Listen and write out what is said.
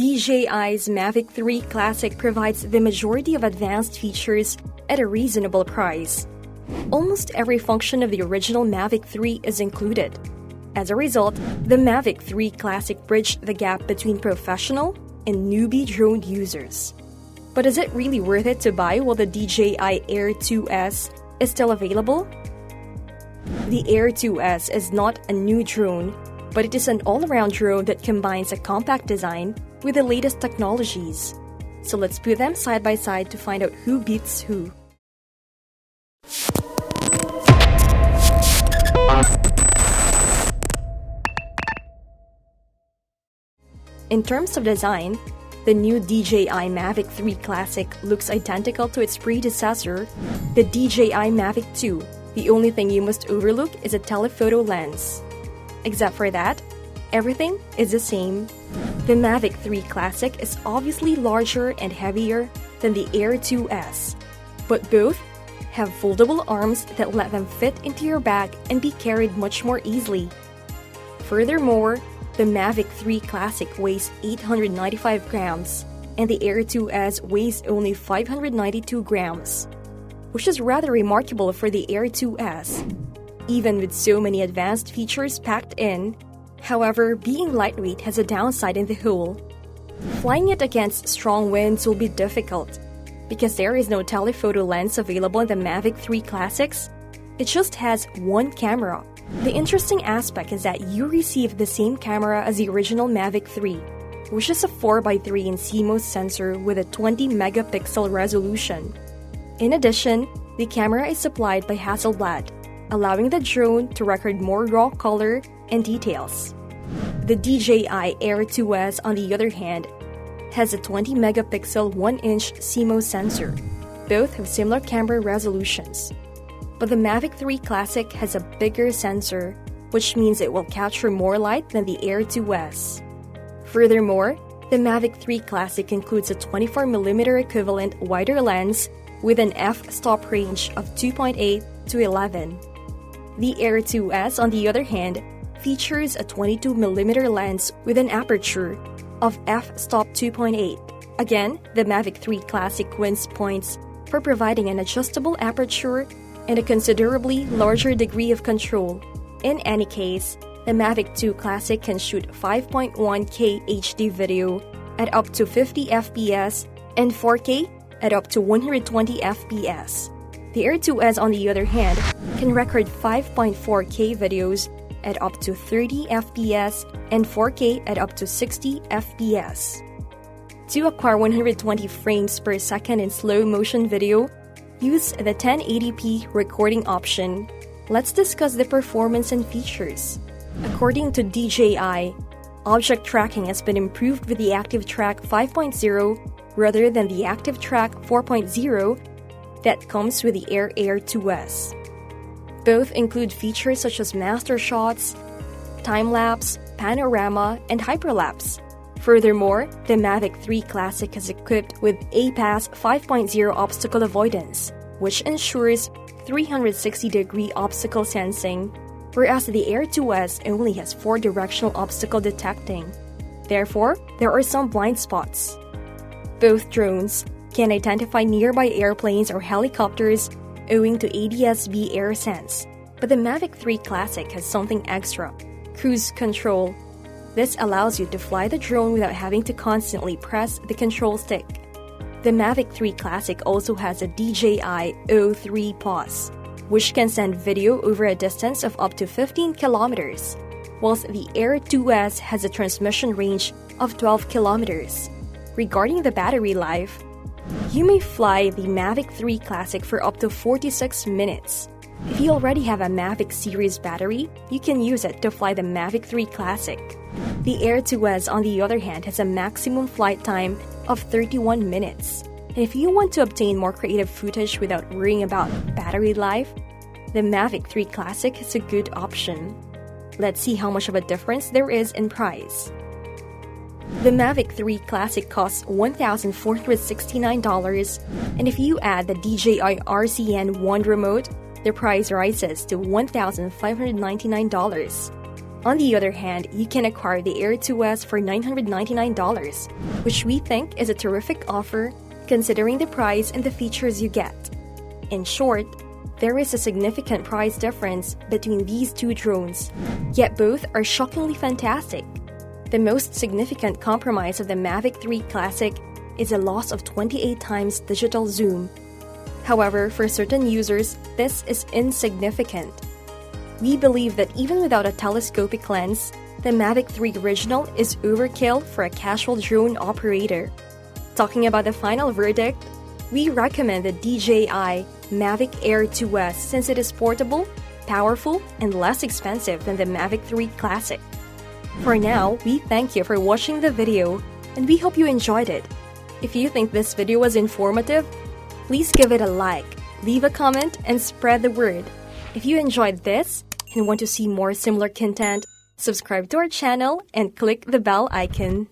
DJI's Mavic 3 Classic provides the majority of advanced features at a reasonable price. Almost every function of the original Mavic 3 is included. As a result, the Mavic 3 Classic bridged the gap between professional and newbie drone users. But is it really worth it to buy while the DJI Air 2S is still available? The Air 2S is not a new drone, but it is an all-around drone that combines a compact design with the latest technologies. So let's put them side by side to find out who beats who. In terms of design, the new DJI Mavic 3 Classic looks identical to its predecessor, the DJI Mavic 2. The only thing you must overlook is a telephoto lens. Except for that, everything is the same. The Mavic 3 Classic is obviously larger and heavier than the Air 2S, but both have foldable arms that let them fit into your bag and be carried much more easily. Furthermore, the Mavic 3 Classic weighs 895 grams, and the Air 2S weighs only 592 grams, which is rather remarkable for the Air 2S. Even with so many advanced features packed in, however, being lightweight has a downside in the hull. Flying it against strong winds will be difficult. Because there is no telephoto lens available in the Mavic 3 Classics, it just has one camera. The interesting aspect is that you receive the same camera as the original Mavic 3, which is a 4x3 in CMOS sensor with a 20 megapixel resolution. In addition, the camera is supplied by Hasselblad, allowing the drone to record more raw color and details. The DJI Air 2S, on the other hand, has a 20 megapixel 1-inch CMOS sensor. Both have similar camera resolutions. But the Mavic 3 Classic has a bigger sensor, which means it will capture more light than the Air 2S. Furthermore, the Mavic 3 Classic includes a 24mm equivalent wider lens with an f-stop range of 2.8 to 11. The Air 2S, on the other hand, features a 22mm lens with an aperture of f-stop 2.8. Again, the Mavic 3 Classic wins points for providing an adjustable aperture and a considerably larger degree of control. In any case, the Mavic 2 Classic can shoot 5.1K HD video at up to 50 FPS and 4K at up to 120 FPS. The Air 2S, on the other hand, can record 5.4K videos at up to 30 FPS and 4K at up to 60 FPS. To acquire 120 frames per second in slow motion video, use the 1080p recording option. Let's discuss the performance and features. According to DJI, object tracking has been improved with the Active Track 5.0 rather than the Active Track 4.0 that comes with the Air 2S. Both include features such as master shots, time-lapse, panorama, and hyperlapse. Furthermore, the Mavic 3 Classic is equipped with APAS 5.0 obstacle avoidance, which ensures 360-degree obstacle sensing, whereas the Air 2S only has 4-directional obstacle detecting. Therefore, there are some blind spots. Both drones can identify nearby airplanes or helicopters owing to ADS-B AirSense, but the Mavic 3 Classic has something extra: cruise control. This allows you to fly the drone without having to constantly press the control stick. The Mavic 3 Classic also has a DJI O3 Pause, which can send video over a distance of up to 15 kilometers, whilst the Air 2S has a transmission range of 12 kilometers. Regarding the battery life, you may fly the Mavic 3 Classic for up to 46 minutes. If you already have a Mavic series battery, you can use it to fly the Mavic 3 Classic. The Air 2S, on the other hand, has a maximum flight time of 31 minutes. And if you want to obtain more creative footage without worrying about battery life, the Mavic 3 Classic is a good option. Let's see how much of a difference there is in price. The Mavic 3 Classic costs $1,469, and if you add the DJI RCN1 remote, the price rises to $1,599. On the other hand, you can acquire the Air 2S for $999, which we think is a terrific offer considering the price and the features you get. In short, there is a significant price difference between these two drones, yet both are shockingly fantastic. The most significant compromise of the Mavic 3 Classic is a loss of 28 times digital zoom. However, for certain users, this is insignificant. We believe that even without a telescopic lens, the Mavic 3 Original is overkill for a casual drone operator. Talking about the final verdict, we recommend the DJI Mavic Air 2S since it is portable, powerful, and less expensive than the Mavic 3 Classic. For now, we thank you for watching the video, and we hope you enjoyed it. If you think this video was informative, please give it a like, leave a comment, and spread the word. If you enjoyed this and want to see more similar content, subscribe to our channel and click the bell icon.